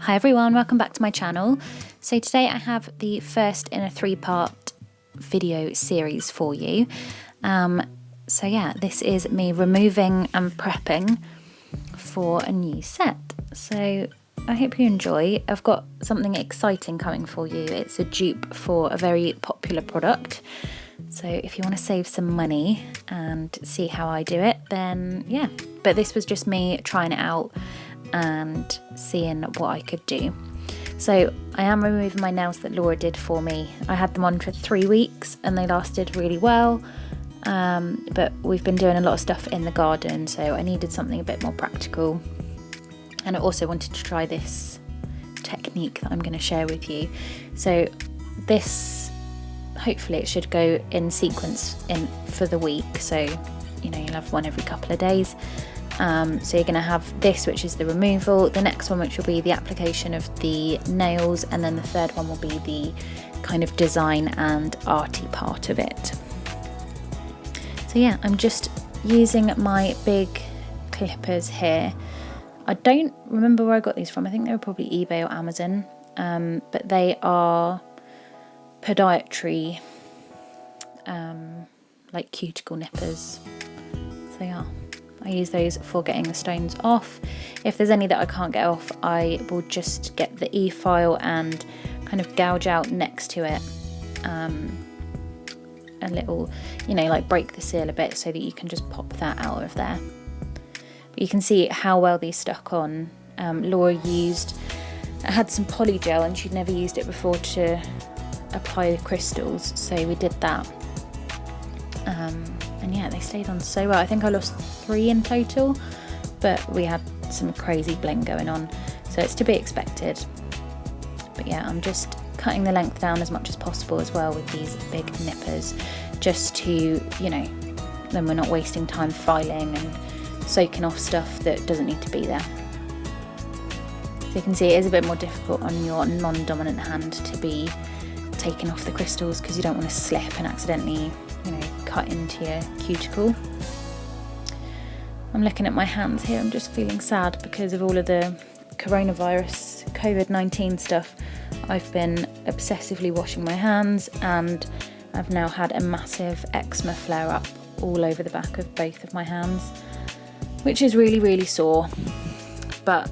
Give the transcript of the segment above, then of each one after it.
Hi everyone, welcome back to my channel. So today I have the first in a 3-part video series for you. So yeah, this is me removing and prepping for a new set. So I hope you enjoy. I've got something exciting coming for you. It's a dupe for a very popular product. So if you want to save some money and see how I do it, then yeah. But this was just me trying it out and seeing what I could do. So I am removing my nails that Laura did for me. I had them on for 3 weeks and they lasted really well, but we've been doing a lot of stuff in the garden, so I needed something a bit more practical. And I also wanted to try this technique that I'm going to share with you. So this, hopefully it should go in sequence for the week, so you know, you'll have one every couple of days. So you're going to have this, which is the removal, the next one which will be the application of the nails, and then the third one will be the kind of design and arty part of it. So yeah, I'm just using my big clippers here. I don't remember where I got these from. I think they were probably eBay or Amazon, but they are podiatry like cuticle nippers. So yeah, I use those for getting the stones off. If there's any that I can't get off, I will just get the e-file and kind of gouge out next to it a little, you know, like break the seal a bit so that you can just pop that out of there. But you can see how well these stuck on. Laura had some poly gel and she'd never used it before to apply the crystals, so we did that. And yeah, they stayed on so well. I think I lost 3 in total, but we had some crazy bling going on, so it's to be expected. But yeah, I'm just cutting the length down as much as possible as well with these big nippers, just to, you know, then we're not wasting time filing and soaking off stuff that doesn't need to be there. So you can see it is a bit more difficult on your non-dominant hand to be taking off the crystals, because you don't want to slip and accidentally, you know, cut into your cuticle. I'm looking at my hands here. I'm just feeling sad because of all of the coronavirus, COVID-19 stuff. I've been obsessively washing my hands, and I've now had a massive eczema flare up all over the back of both of my hands, which is really, really sore. But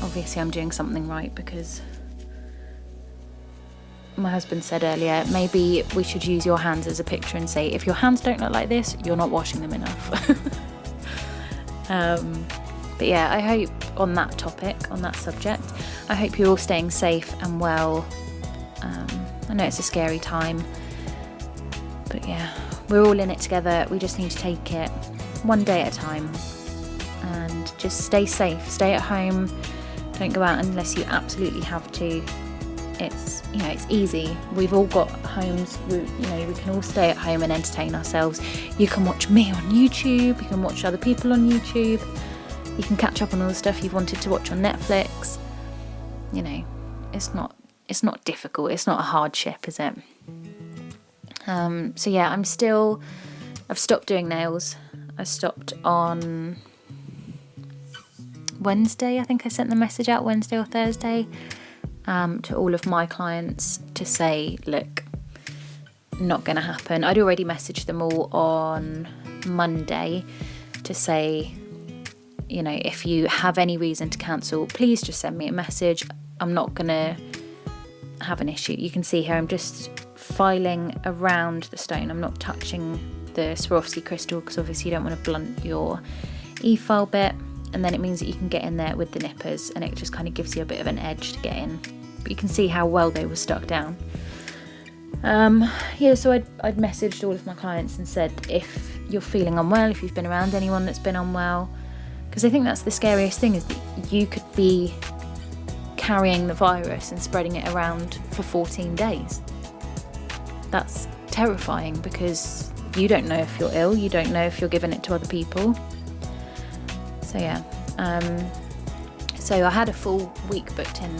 obviously I'm doing something right, because my husband said earlier, maybe we should use your hands as a picture and say, if your hands don't look like this, you're not washing them enough. But yeah, I hope on that topic, on that subject, I hope you're all staying safe and well. I know it's a scary time, but yeah, we're all in it together. We just need to take it one day at a time and just stay safe, stay at home, don't go out unless you absolutely have to. It's, you know, it's easy. We've all got homes. We can all stay at home and entertain ourselves. You can watch me on YouTube. You can watch other people on YouTube. You can catch up on all the stuff you've wanted to watch on Netflix. You know, it's not difficult. It's not a hardship, is it? So yeah, I've stopped doing nails. I stopped on Wednesday. I think I sent the message out Wednesday or Thursday. To all of my clients to say, look, not going to happen. I'd already messaged them all on Monday to say, you know, if you have any reason to cancel, please just send me a message. I'm not going to have an issue. You can see here I'm just filing around the stone. I'm not touching the Swarovski crystal, because obviously you don't want to blunt your e-file bit, and then it means that you can get in there with the nippers and it just kind of gives you a bit of an edge to get in. But you can see how well they were stuck down. Yeah, so I'd messaged all of my clients and said, if you're feeling unwell, if you've been around anyone that's been unwell, because I think that's the scariest thing, is that you could be carrying the virus and spreading it around for 14 days. That's terrifying, because you don't know if you're ill, you don't know if you're giving it to other people. So yeah, so I had a full week booked in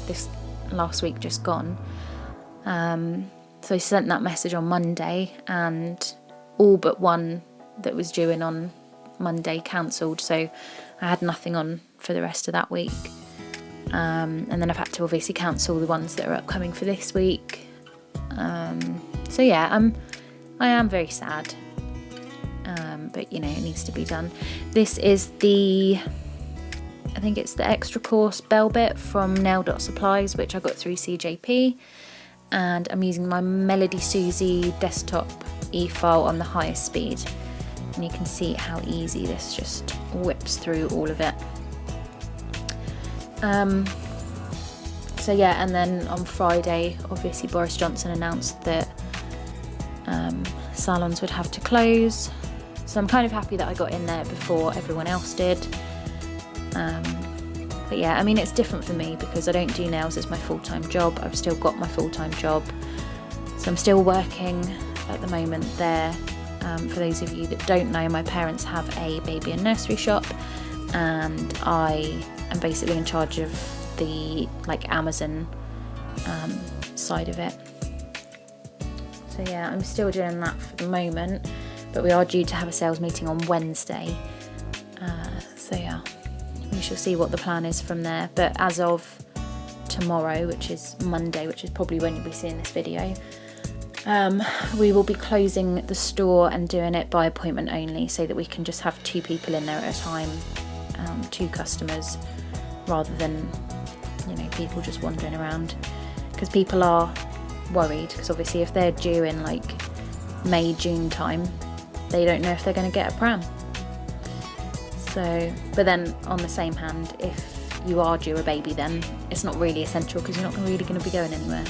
this last week just gone. So I sent that message on Monday, and all but one that was due in on Monday cancelled, so I had nothing on for the rest of that week. And then I've had to obviously cancel the ones that are upcoming for this week. So yeah, I am very sad, but you know, it needs to be done. This is I think it's the extra course bell bit from Nail Dot Supplies, which I got through CJP, and I'm using my Melody Susie desktop e-file on the highest speed, and you can see how easy this just whips through all of it. So yeah, and then on Friday, obviously Boris Johnson announced that salons would have to close. So I'm kind of happy that I got in there before everyone else did. But yeah, I mean, it's different for me because I don't do nails as my full-time job. I've still got my full-time job. So I'm still working at the moment there. For those of you that don't know, my parents have a baby and nursery shop, and I am basically in charge of the Amazon side of it. So yeah, I'm still doing that for the moment, but we are due to have a sales meeting on Wednesday. So yeah, we shall see what the plan is from there. But as of tomorrow, which is Monday, which is probably when you'll be seeing this video, we will be closing the store and doing it by appointment only, so that we can just have 2 people in there at a time, 2 customers, rather than, you know, people just wandering around. Because people are worried, because obviously if they're due in May, June time, they don't know if they're going to get a pram. So, but then on the same hand, if you are due a baby, then it's not really essential because you're not really going to be going anywhere,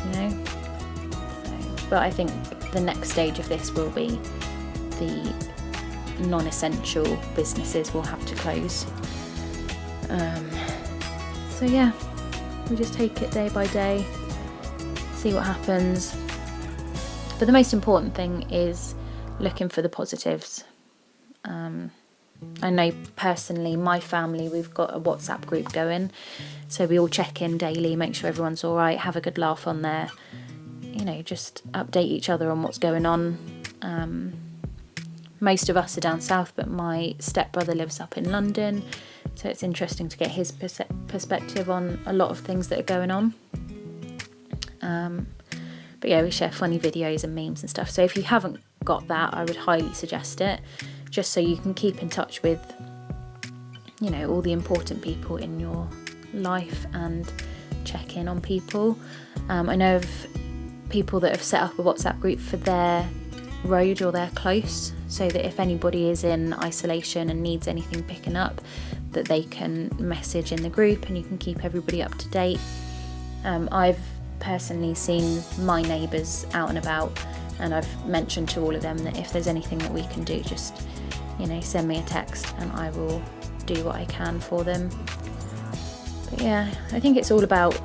you know. So, but I think the next stage of this will be the non-essential businesses will have to close. So yeah, we just take it day by day, see what happens. But the most important thing is looking for the positives. I know personally, my family, we've got a WhatsApp group going, so we all check in daily, make sure everyone's all right, have a good laugh on there, you know, just update each other on what's going on. Most of us are down south, but my stepbrother lives up in London, so it's interesting to get his perspective on a lot of things that are going on. But yeah, we share funny videos and memes and stuff, so if you haven't got that, I would highly suggest it, just so you can keep in touch with, you know, all the important people in your life and check in on people. I know of people that have set up a WhatsApp group for their road or their close, so that if anybody is in isolation and needs anything picking up, that they can message in the group and you can keep everybody up to date. I've personally seen my neighbours out and about, and I've mentioned to all of them that if there's anything that we can do, just, you know, send me a text and I will do what I can for them. But yeah, I think it's all about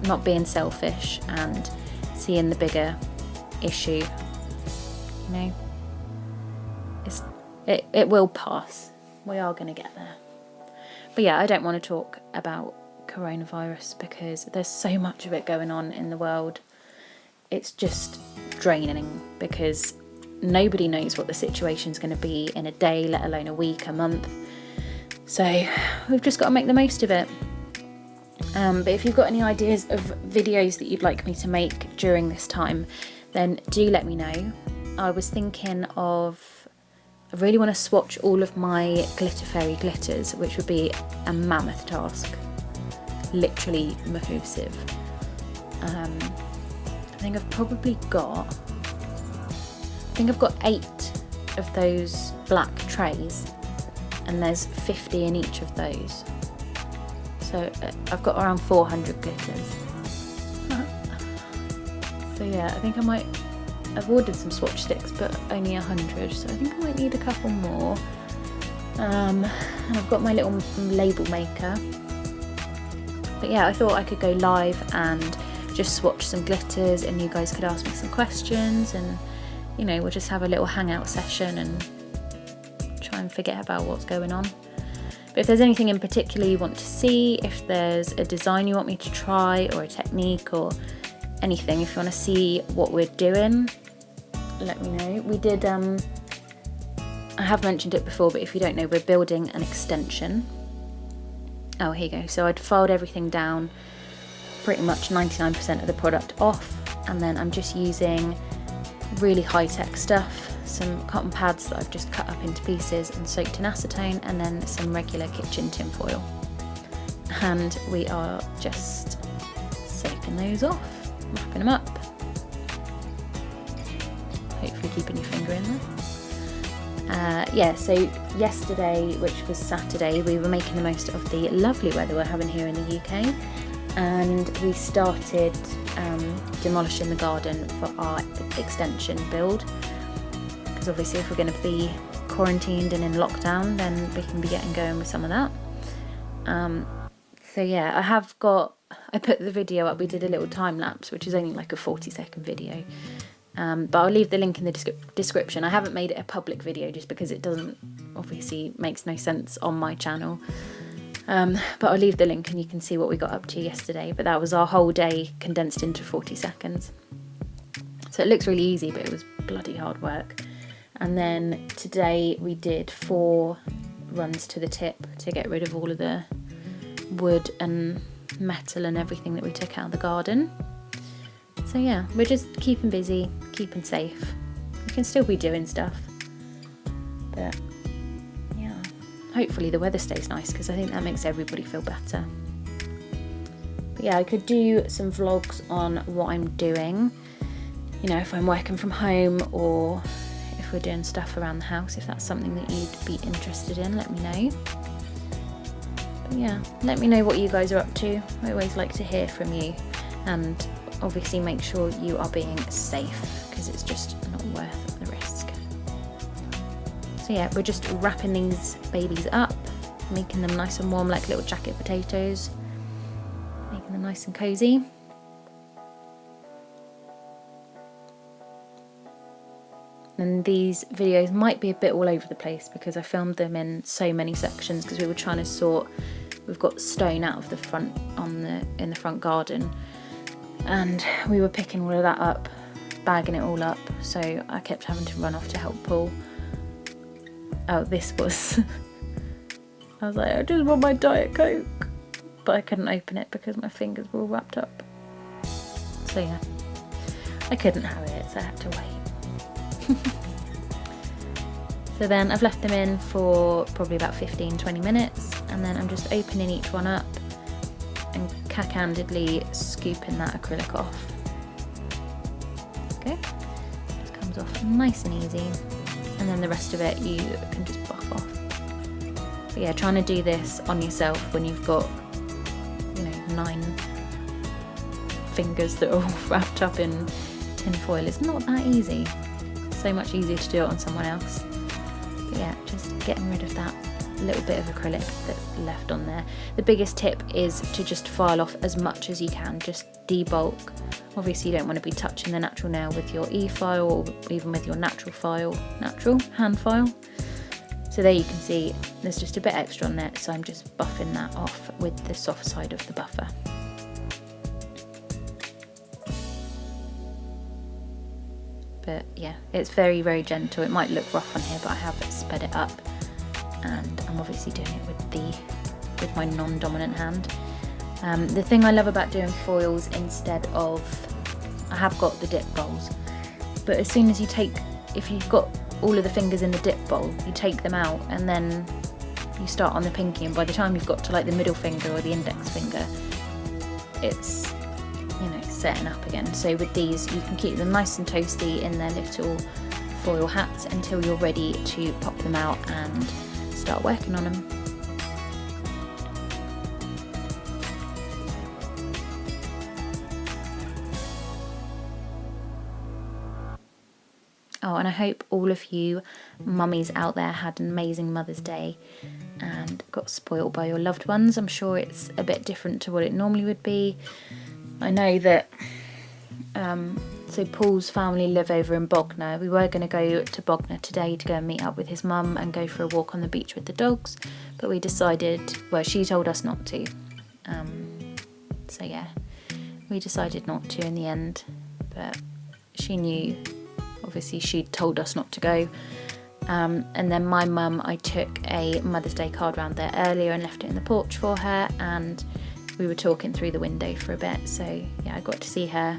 not being selfish and seeing the bigger issue. You know, it will pass. We are going to get there. But yeah, I don't want to talk about coronavirus because there's so much of it going on in the world. It's just draining because nobody knows what the situation's going to be in a day, let alone a week, a month. So we've just got to make the most of it. But if you've got any ideas of videos that you'd like me to make during this time, then do let me know. I was thinking of, I really want to swatch all of my Glitter Fairy glitters, which would be a mammoth task. Literally mahoosive. I think I've probably got, I've got 8 of those black trays, and there's 50 in each of those. So I've got around 400 glitters. So yeah, I think I've ordered some swatch sticks, but only 100, so I think I might need a couple more. And I've got my little label maker. But yeah, I thought I could go live and just swatch some glitters, and you guys could ask me some questions, and you know, we'll just have a little hangout session and try and forget about what's going on. But if there's anything in particular you want to see, if there's a design you want me to try, or a technique, or anything, if you want to see what we're doing, let me know. We did, I have mentioned it before, but if you don't know, we're building an extension. Oh, here you go. So I'd filed everything down, pretty much 99% of the product off, and then I'm just using really high-tech stuff, some cotton pads that I've just cut up into pieces and soaked in acetone, and then some regular kitchen tin foil. And we are just soaking those off, wrapping them up. Hopefully keeping your finger in there. Yeah, so yesterday, which was Saturday, we were making the most of the lovely weather we're having here in the UK, and we started demolishing the garden for our extension build, because obviously if we're going to be quarantined and in lockdown, then we can be getting going with some of that. So yeah, I put the video up. We did a little time lapse, which is only like a 40-second video. But I'll leave the link in the description. I haven't made it a public video just because it makes no sense on my channel. But I'll leave the link and you can see what we got up to yesterday. But that was our whole day condensed into 40 seconds. So it looks really easy, but it was bloody hard work. And then today we did 4 runs to the tip to get rid of all of the wood and metal and everything that we took out of the garden. So yeah, we're just keeping busy, keeping safe. We can still be doing stuff, but yeah, hopefully the weather stays nice, because I think that makes everybody feel better. But yeah, I could do some vlogs on what I'm doing, you know, if I'm working from home or if we're doing stuff around the house. If that's something that you'd be interested in, let me know. But yeah, let me know what you guys are up to. I always like to hear from you, and obviously make sure you are being safe, because it's just not worth the risk. So yeah, we're just wrapping these babies up, making them nice and warm like little jacket potatoes, making them nice and cozy. And these videos might be a bit all over the place because I filmed them in so many sections, because we were trying to sort, we've got stone out of the front in the front garden, and we were picking all of that up, bagging it all up, so I kept having to run off to help pull. Oh, this was I was like, I just want my Diet Coke, but I couldn't open it because my fingers were all wrapped up. So yeah, I couldn't have it, so I had to wait. So then I've left them in for probably about 15-20 minutes, and then I'm just opening each one up and cack-handedly scooping that acrylic off. Okay, just comes off nice and easy, and then the rest of it you can just buff off. But yeah, trying to do this on yourself when you've got, you know, 9 fingers that are all wrapped up in tin foil is not that easy. So much easier to do it on someone else. But yeah, just getting rid of that little bit of acrylic that's left on there. The biggest tip is to just file off as much as you can, just debulk. Obviously you don't want to be touching the natural nail with your e-file or even with your natural hand file. So there you can see there's just a bit extra on there, so I'm just buffing that off with the soft side of the buffer. But yeah, it's very, very gentle. It might look rough on here, but I have sped it up, and I'm obviously doing it with my non-dominant hand. The thing I love about doing foils instead of, I have got the dip bowls, but as soon as if you've got all of the fingers in the dip bowl, you take them out and then you start on the pinky, and by the time you've got to like the middle finger or the index finger, it's, you know, setting up again. So with these you can keep them nice and toasty in their little foil hats until you're ready to pop them out and start working on them. Oh, and I hope all of you mummies out there had an amazing Mother's Day and got spoiled by your loved ones. I'm sure it's a bit different to what it normally would be. I know that so Paul's family live over in Bognor. We were going to go to Bognor today to go and meet up with his mum and go for a walk on the beach with the dogs, but we decided, well, she told us not to. So yeah, we decided not to in the end, but she knew, obviously she'd told us not to go, And then my mum, I took a Mother's Day card round there earlier and left it in the porch for her, and we were talking through the window for a bit, so yeah, I got to see her,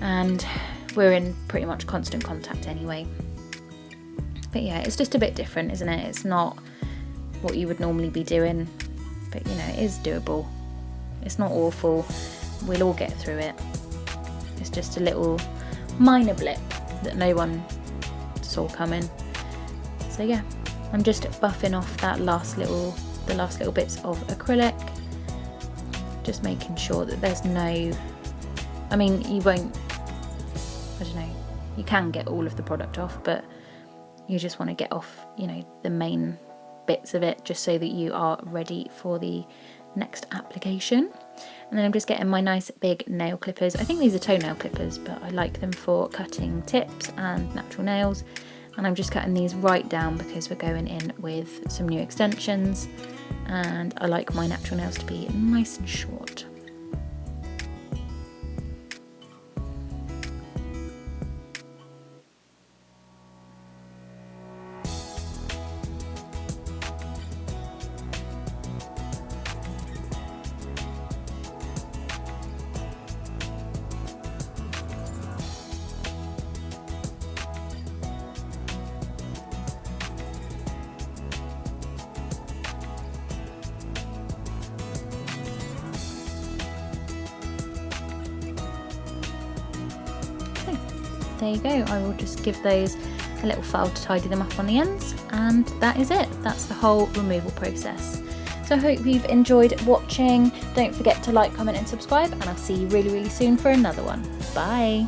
and we're in pretty much constant contact anyway. But yeah, it's just a bit different, isn't it? It's not what you would normally be doing, but you know, it is doable. It's not awful. We'll all get through it. It's just a little minor blip that no one saw coming. So yeah, I'm just buffing off the last little bits of acrylic, just making sure that there's no, I mean, you won't, I don't know, you can get all of the product off, but you just want to get off, you know, the main bits of it, just so that you are ready for the next application. And then I'm just getting my nice big nail clippers. I think these are toenail clippers, but I like them for cutting tips and natural nails. And I'm just cutting these right down because we're going in with some new extensions, and I like my natural nails to be nice and short. There you go. I will just give those a little file to tidy them up on the ends, and that is it. That's the whole removal process. So I hope you've enjoyed watching. Don't forget to like, comment and subscribe, and I'll see you really, really soon for another one. Bye.